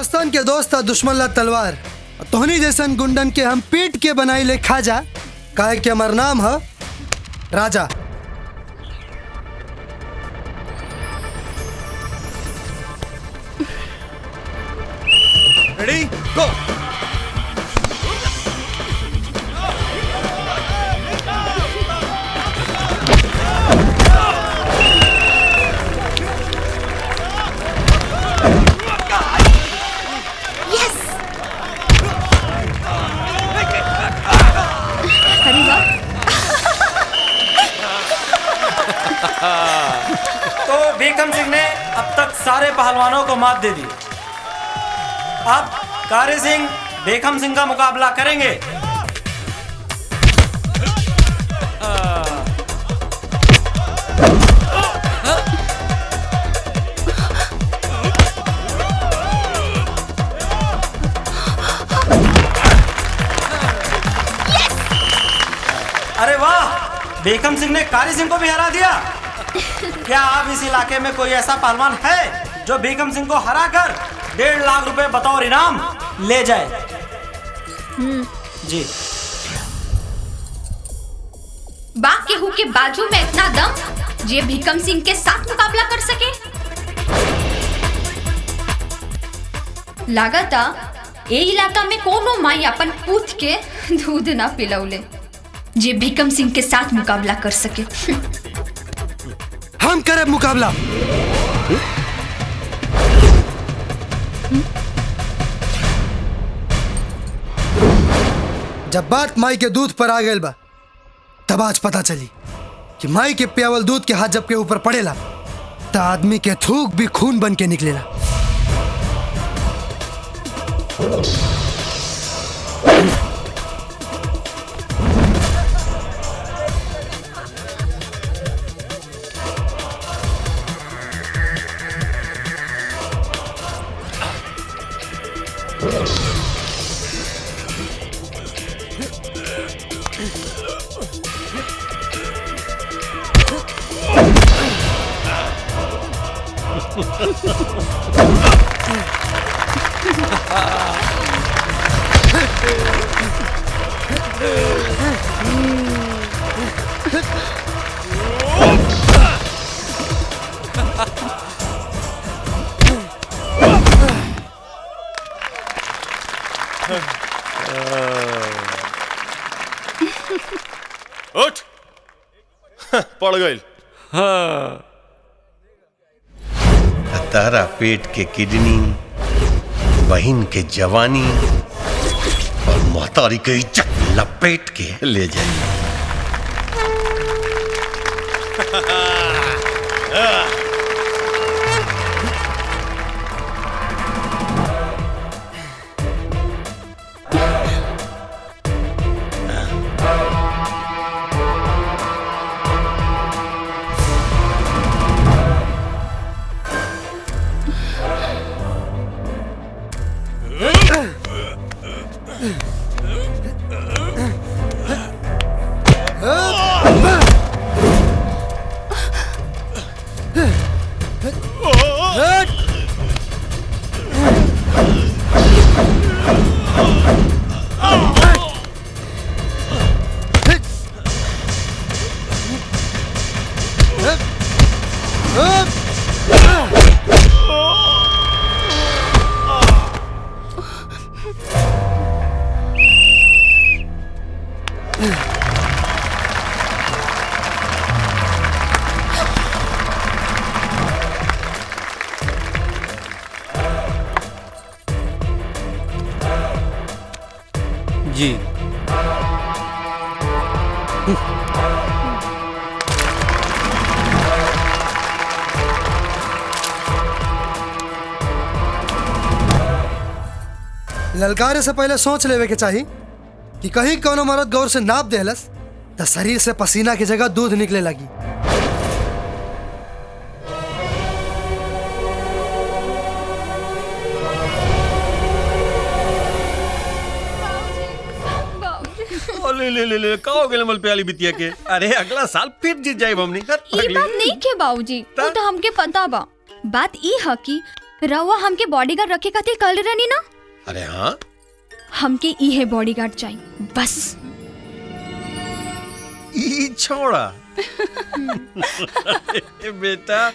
दोस्तन के दोस्त दुश्मन ला तलवार, तोहनी जैसन गुंडन के हम पीट के बनाई ले खाजा, काहे के हमार नाम है राजा। रेडी गो। तो भीखम सिंह ने अब तक सारे पहलवानों को मात दे दी। अब कारी सिंह भीखम सिंह का मुकाबला करेंगे। अरे वाह, भीखम सिंह ने कारी सिंह को भी हरा दिया। क्या आप इस इलाके में कोई ऐसा पहलवान है जो भीखम सिंह को हराकर 1.5 लाख रुपए बतौर इनाम ले जाए? जी। बा केहू के बाजू में इतना दम जे भीखम सिंह के साथ मुकाबला कर सके? लागता ए इलाका में कोनो माई अपन पूत के दूध ना पिलौले जे भीखम सिंह के साथ मुकाबला कर सके। हम करे मुकाबला। जब बात माई के दूध पर आ गई बा, तब आज पता चली कि माई के प्यावल दूध के हाथ जब के ऊपर पड़ेला तो आदमी के थूक भी खून बन के निकलेला। उठ। पड़ गई। हाँ। तारा पेट के किडनी, बहन के जवानी और महतारी के इज्जत लपेट के ले जाए। जी। ललकारे से पहले सोच लेवे के चाहिए कि कहीं कोनो मर्द गौर से नाप देहलस तो शरीर से पसीना की जगह दूध निकले लगी। ले का हो गेल मल प्याली बिटिया के? अरे अगला साल फिर जीत जाए हमनी। ई बात नहीं के बाबूजी, वो तो हमके पता बा। बात ई है कि रहुआ हमके बॉडीगार्ड रखे खातिर कल रहनी ना। अरे हाँ, हमके ई है बॉडीगार्ड चाहिए बस। ई छोड़ा। बेटा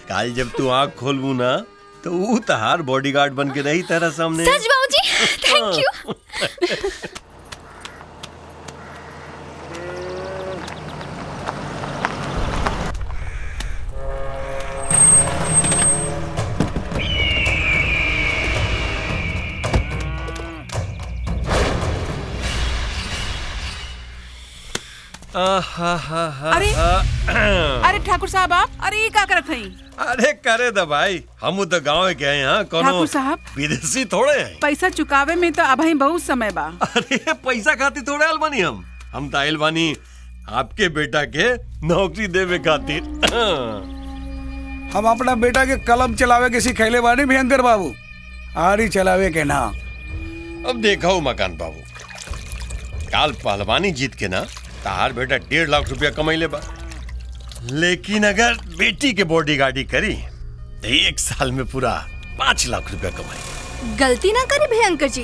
काल जब तू आँख खोलबू ना तो वो तहार बॉडीगार्ड बन के रही तेरा सामने। सच बाबूजी, थैंक यू। अरे अरे ठाकुर साहब आप, अरे ये क्या करत हई? अरे करे द भाई, हम तो गाँव के हैं यहाँ, कोनो ठाकुर साहब विदेशी थोड़े हैं। पैसा चुकावे में तो अभी बहुत समय बा। अरे पैसा खातिर थोड़े आयल बानी हम तो आयल बानी आपके बेटा के नौकरी देवे खातिर। हम अपना बेटा के कलम चलावे के सिखैले बानी भयंकर बाबू, आरी चलावे के ना। अब देखा हो मकान बाबू, काल पहलवानी जीत के ना तार बेटा 1.5 लाख रुपया कमाइले बा, लेकिन अगर बेटी के बॉडीगार्डी करी तो 1 साल में पूरा 5 लाख रुपया कमाई। गलती ना करे भयंकर जी,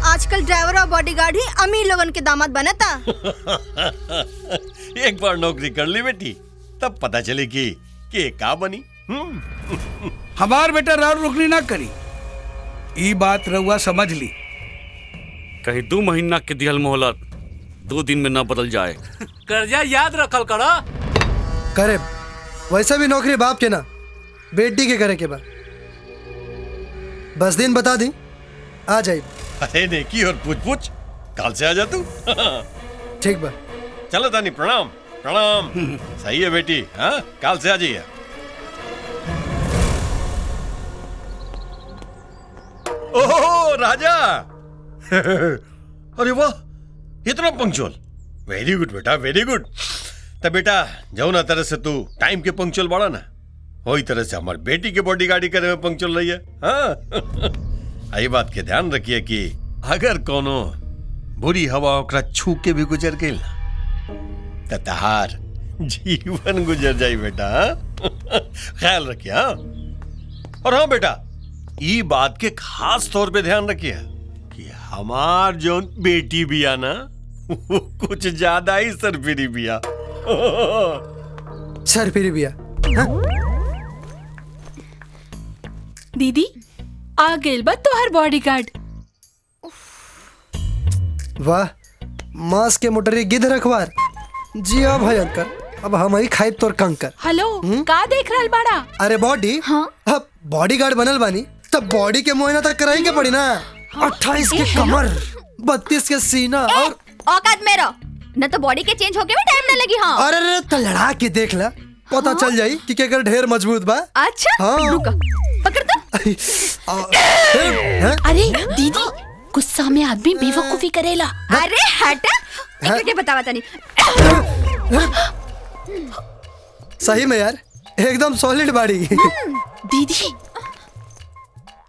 आजकल ड्राइवर और बॉडीगार्ड ही अमीर लोगन के दामाद बनता। एक बार नौकरी कर ली बेटी तब पता चले कि का बनी। हमार बेटा राव रुकनी ना करी, ई बात रउआ समझ ली। कहीं 2 महीना के दिहल मोहलत 2 दिन में न बदल जाए। कर्जा याद रखल करा। करे वैसा भी नौकरी बाप के ना बेटी के करे के बा, बस दिन बता दी आ जाए। अरे नेकी और पूछ काल से आ जा तू। ठीक बा, चलो तानी, प्रणाम प्रणाम। सही है बेटी, हाँ काल से आ जाइए। ओह राजा। अरे वाह, इतना पंक्चुअल, वेरी गुड बेटा वेरी गुड। तब बेटा जाओ ना, तरह से तू टाइम के पंक्चुअल बड़ा ना, वही तरह से हमारी बेटी के बॉडीगार्डी करे में पंक्चुअल रही है। हाँ यही बात के ध्यान रखिए कि अगर कोनो बुरी हवा ओकरा छू के भी गुजर गई ना तो तहार जीवन गुजर जाई बेटा। ख्याल रखिए। हाँ और हाँ बेटा, ये बात के खास तौर पे ध्यान रखिए कि हमार जो बेटी बिया ना वो कुछ ज्यादा ही सरफिरी बिया। सरफिरी बिया। दीदी आ गेल बा तोहर बॉडीगार्ड। वाह, मांस के मोटरी गिद्ध रखवार जी। अब भयंकर, अब हम ही खाइब तोर कंकर। हेलो, का देख रहल बाड़ा? अरे बॉडी, हाँ? अब बॉडीगार्ड बनल बानी तब बॉडी के मुआयना तक कराई के पड़ी ना। 28 के कमर, 32 के सीना और औकात में रहो, न तो बॉडी के चेंज होके भी टाइम न लगी। हाँ अरे तो लड़ा के देख ला, पता चल जाई कि केकर ढेर मजबूत बा। अच्छा हाँ। रुका, पकड़ तो। अरे दीदी, गुस्सा में आदमी बेवकूफी करेला। अरे हटा, एक बतावा तनी। सही में यार, एकदम सॉलिड बॉडी। दीदी,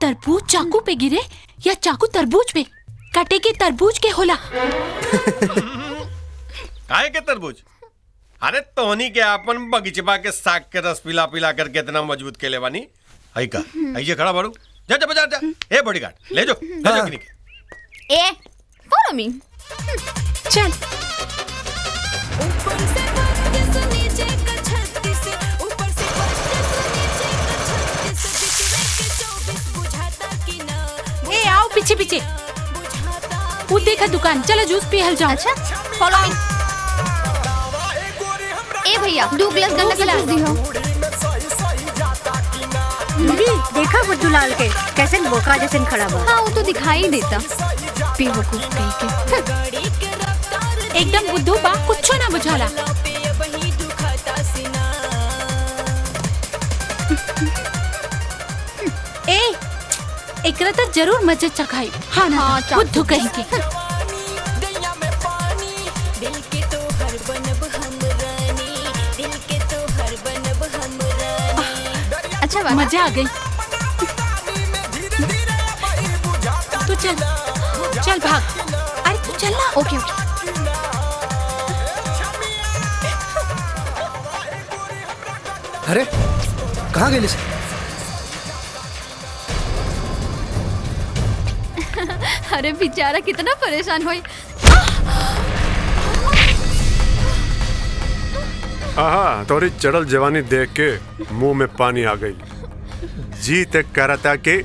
तरबूज चाकू पे गिरे या चाकू तरबूज पे? काटे के तरबूज के होला। काहे के तरबूज? अरे तोहनी के अपन बगीचबा के साग के रस पिला पिला करके इतना मजबूत केले बानी। आई का आइए खड़ा बाड़ू, जा जा बाजार जा। ए बॉडीगार्ड ले जो किनी के। ए फॉलो मी। चल। ए आओ पीछे पीछे, वो देखा दुकान, चलो जूस पीहल जाओ। अच्छा फॉलो मी। ए भैया 2 गिलास गंदा का जूस दियो। दीदी देखा बुद्धू लाल के कैसे बोका जैसे खड़ा बा। हाँ वो तो दिखाई देता, बेवकूफ कहीं के। एकदम बुद्धू बा, कुछ ना बुझाला। ए एकरा तो जरूर मजे चखाई। हाँ ना, हाँ, बुद्धू कहीं के। अच्छा बात। मजा आ गई। तू चल चल भाग। अरे तू चल ना। ओके ओके। अरे कहाँ गई? अरे बेचारा कितना परेशान होई। आहा, तोरी चढ़ल जवानी देख के मुंह में पानी आ गई। जी तक करता के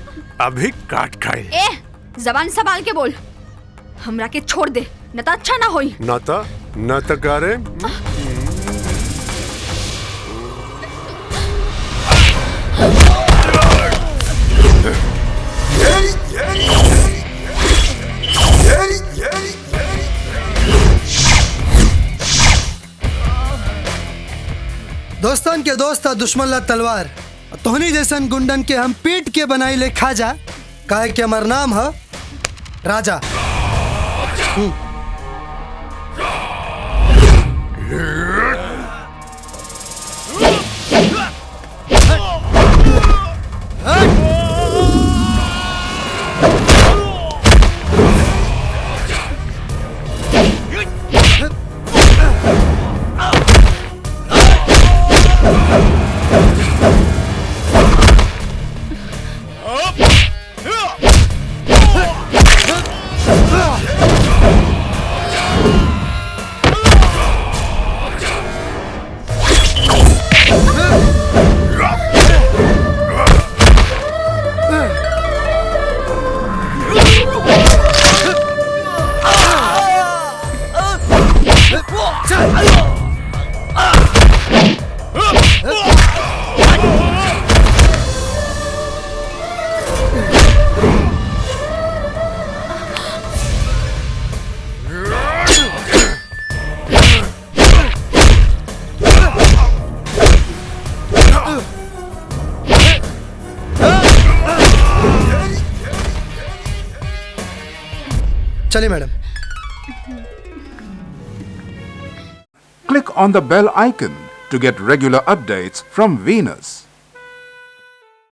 अभी काट खाए। ए, जबान संभाल के बोल, हमरा के छोड़ दे, न तो अच्छा ना होई। न तो करे। दोस्तन के दोस्त दुश्मन ला तलवार, तोहनी जैसन गुंडन के हम पीट के बनाई ले खाजा, काहे के हमार नाम है राजा। चलिए madam. Click on the bell icon to get regular updates from Venus.